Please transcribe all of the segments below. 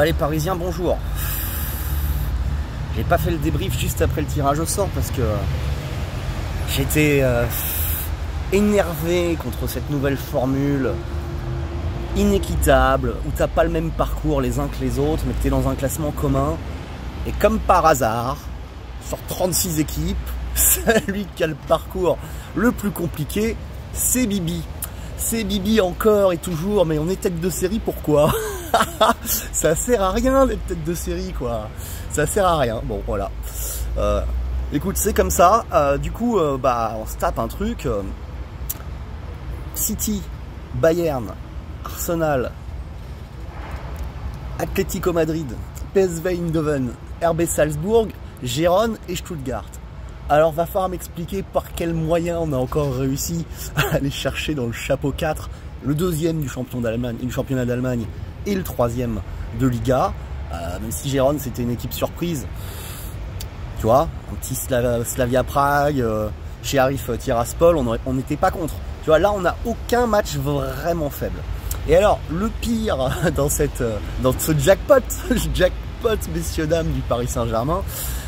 Allez Parisiens, bonjour. J'ai pas fait le débrief juste après le tirage au sort parce que j'étais énervé contre cette nouvelle formule inéquitable où t'as pas le même parcours les uns que les autres mais que t'es dans un classement commun et comme par hasard sur 36 équipes celui qui a le parcours le plus compliqué c'est Bibi. C'est Bibi encore et toujours, mais on est tête de série, pourquoi? Ça sert à rien d'être tête de série, quoi. Ça sert à rien. Bon, voilà. Écoute, c'est comme ça. Du coup, on se tape un truc. City, Bayern, Arsenal, Atlético Madrid, PSV Eindhoven, RB Salzbourg, Gérone et Stuttgart. Alors va falloir m'expliquer par quels moyens on a encore réussi à aller chercher dans le chapeau 4 le deuxième du championnat d'Allemagne et le troisième de Liga. Même si Gérone c'était une équipe surprise, tu vois, un petit Slavia Prague, chez Arif Tiraspol, on n'était pas contre. Tu vois, là on n'a aucun match vraiment faible. Et alors le pire dans ce jackpot messieurs dames du Paris Saint-Germain,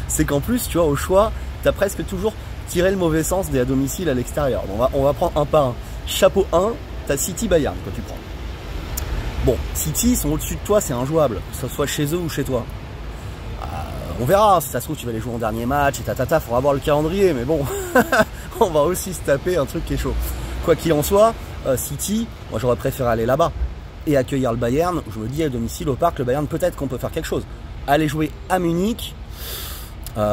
c'est qu'en plus tu vois au choix t'as presque toujours tiré le mauvais sens des à domicile à l'extérieur. On va prendre un par un. Chapeau 1, t'as City Bayern quand tu prends. Bon, City ils sont au-dessus de toi, c'est injouable, que ce soit chez eux ou chez toi. On verra, si ça se trouve tu vas les jouer en dernier match et tatata, faudra voir le calendrier, mais bon, on va aussi se taper un truc qui est chaud. Quoi qu'il en soit, City, moi j'aurais préféré aller là-bas et accueillir le Bayern. Je me dis à domicile au parc, le Bayern peut-être qu'on peut faire quelque chose. Aller jouer à Munich,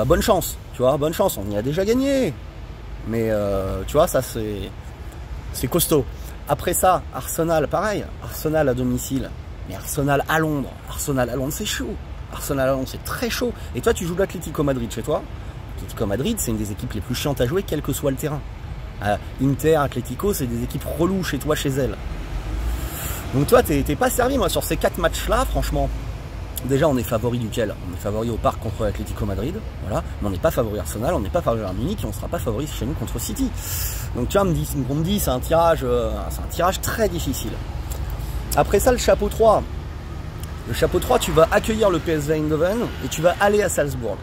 bonne chance. Tu vois, bonne chance, on y a déjà gagné. Mais tu vois, ça c'est costaud. Après ça, Arsenal, pareil. Arsenal à domicile. Mais Arsenal à Londres. Arsenal à Londres, c'est chaud. Arsenal à Londres, c'est très chaud. Et toi, tu joues l'Atlético Madrid chez toi. L'Atlético Madrid, c'est une des équipes les plus chiantes à jouer, quel que soit le terrain. Inter, Atlético, c'est des équipes reloues chez toi, chez elles. Donc toi, t'es pas servi, moi, sur ces 4 matchs-là, franchement. Déjà, on est favori duquel? On est favori au parc contre l'Atlético Madrid, voilà. Mais on n'est pas favori Arsenal, on n'est pas favori à Munich et on ne sera pas favori chez nous contre City. Donc tu vois, on me dit c'est un tirage très difficile. Après ça, le chapeau 3. Le chapeau 3, tu vas accueillir le PSV Eindhoven et tu vas aller à Salzbourg.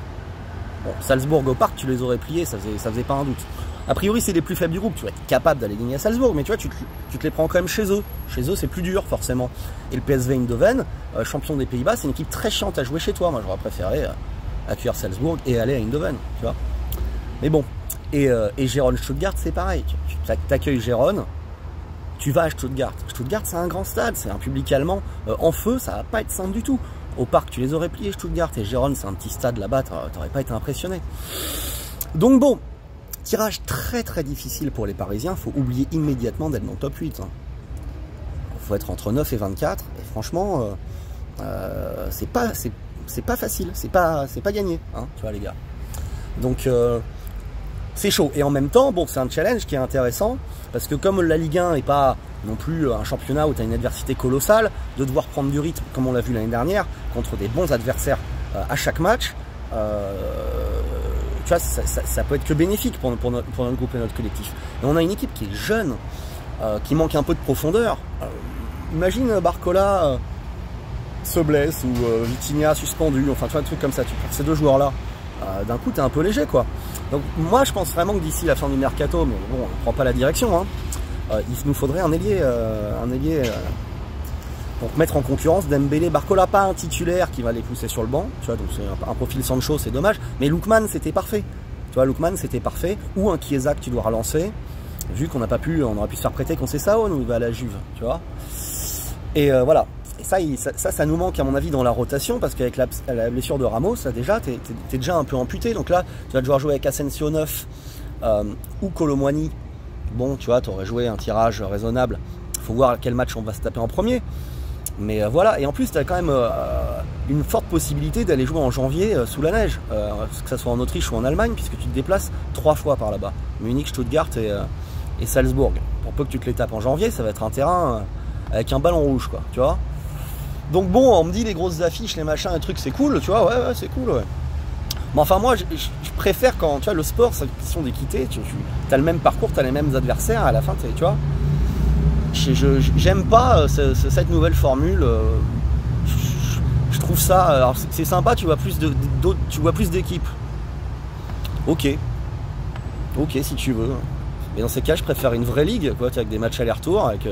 Bon, Salzbourg au parc, tu les aurais pliés, ça faisait pas un doute. A priori, c'est les plus faibles du groupe, tu vas être capable d'aller gagner à Salzbourg, mais tu vois, tu te les prends quand même chez eux. Chez eux, c'est plus dur, forcément. Et le PSV Eindhoven, champion des Pays-Bas, c'est une équipe très chiante à jouer chez toi. Moi, j'aurais préféré accueillir Salzbourg et aller à Eindhoven, tu vois. Mais bon, et Gérone Stuttgart, c'est pareil. Tu t'accueilles Gérone, tu vas à Stuttgart. Stuttgart, c'est un grand stade, c'est un public allemand en feu, ça va pas être simple du tout. Au parc, tu les aurais pliés, Stuttgart, et Gérone, c'est un petit stade là-bas, t'aurais pas été impressionné. Donc bon, tirage très très difficile pour les Parisiens, faut oublier immédiatement d'être dans le top 8. Faut être entre 9 et 24, et franchement, c'est pas facile, c'est pas gagné, hein, tu vois les gars. Donc c'est chaud, et en même temps, bon, c'est un challenge qui est intéressant, parce que comme la Ligue 1 n'est pas non plus un championnat où tu as une adversité colossale, de devoir prendre du rythme, comme on l'a vu l'année dernière, contre des bons adversaires à chaque match, tu vois, ça peut être que bénéfique pour notre groupe et notre collectif. Et on a une équipe qui est jeune, qui manque un peu de profondeur. Imagine Barcola se blesse ou Vitinha suspendu, enfin tu vois, un truc comme ça. Tu prends ces deux joueurs-là, d'un coup t'es un peu léger, quoi. Donc moi je pense vraiment que d'ici la fin du mercato, mais bon, on ne prend pas la direction, hein, il nous faudrait un ailier pour mettre en concurrence Dembélé, Barcola, pas un titulaire qui va les pousser sur le banc, tu vois, donc c'est un profil Sancho, c'est dommage, mais Lookman c'était parfait, tu vois, Lookman c'était parfait, ou un Chiesa que tu dois relancer, vu qu'on n'a pas pu, on aurait pu se faire prêter Conceição, nous il va à la Juve, tu vois, et voilà, et ça nous manque à mon avis dans la rotation, parce qu'avec la blessure de Ramos, là, déjà, t'es déjà un peu amputé, donc là, tu vas devoir jouer avec Asensio 9, ou Colomwani, bon, tu vois, tu aurais joué un tirage raisonnable, faut voir quel match on va se taper en premier. Mais voilà, et en plus tu as quand même une forte possibilité d'aller jouer en janvier sous la neige, que ce soit en Autriche ou en Allemagne, puisque tu te déplaces 3 fois par là-bas, Munich, Stuttgart et Salzbourg. Pour peu que tu te les tapes en janvier, ça va être un terrain avec un ballon rouge, quoi, tu vois. Donc bon, on me dit les grosses affiches, les machins, les trucs, c'est cool, tu vois, ouais, c'est cool, ouais. Mais enfin moi, je préfère quand, tu vois, le sport, c'est une question d'équité, tu as le même parcours, tu as les mêmes adversaires, à la fin, tu vois. J'aime pas cette nouvelle formule. Je trouve ça, alors c'est sympa, tu vois plus d'équipes. Ok, si tu veux. Mais dans ces cas, je préfère une vraie ligue, quoi, avec des matchs aller-retour, avec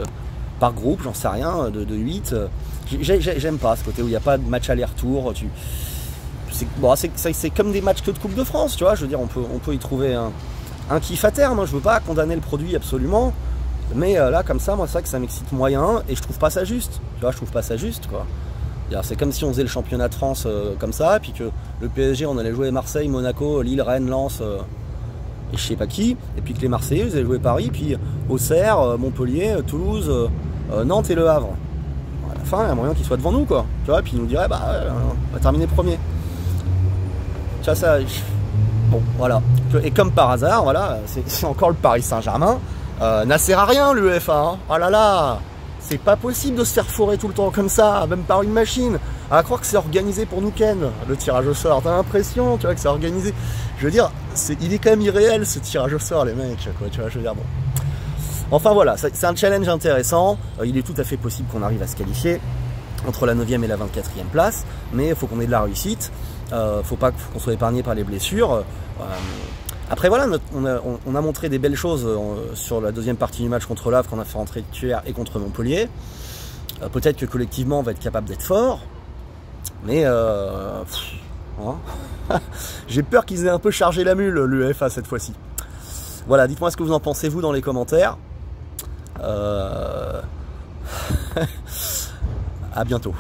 par groupe, j'en sais rien, de 8. J'aime pas ce côté où il n'y a pas de match aller-retour. C'est comme des matchs que de Coupe de France, tu vois. Je veux dire, on peut y trouver un kiff à terme. Je veux pas condamner le produit absolument. Mais là, comme ça, moi, c'est vrai que ça m'excite moyen et je trouve pas ça juste. Tu vois, je trouve pas ça juste, quoi. C'est comme si on faisait le championnat de France comme ça, et puis que le PSG, on allait jouer Marseille, Monaco, Lille, Rennes, Lens, et je sais pas qui, et puis que les Marseillais, ils allaient jouer Paris, puis Auxerre, Montpellier, Toulouse, Nantes et Le Havre. À la fin, il y a moyen qu'ils soient devant nous, quoi. Tu vois, puis ils nous diraient, bah, on va terminer premier. Tu vois, ça. Bon, voilà. Et comme par hasard, voilà, c'est encore le Paris Saint-Germain. N'a sert à rien, l'UEFA. Hein. Oh là là! C'est pas possible de se faire fourrer tout le temps comme ça, même par une machine. À croire que c'est organisé pour nous ken, le tirage au sort. T'as l'impression, tu vois, que c'est organisé. Je veux dire, il est quand même irréel ce tirage au sort, les mecs, quoi, tu vois, je veux dire, bon. Enfin voilà, c'est un challenge intéressant. Il est tout à fait possible qu'on arrive à se qualifier entre la 9e et la 24e place, mais il faut qu'on ait de la réussite. Faut pas qu'on soit épargné par les blessures. Après voilà, on a montré des belles choses sur la deuxième partie du match contre l'Havre qu'on a fait rentrer titulaire et contre Montpellier. Peut-être que collectivement on va être capable d'être fort, mais hein. J'ai peur qu'ils aient un peu chargé la mule, l'UEFA, cette fois-ci. Voilà, dites-moi ce que vous en pensez vous dans les commentaires. À bientôt.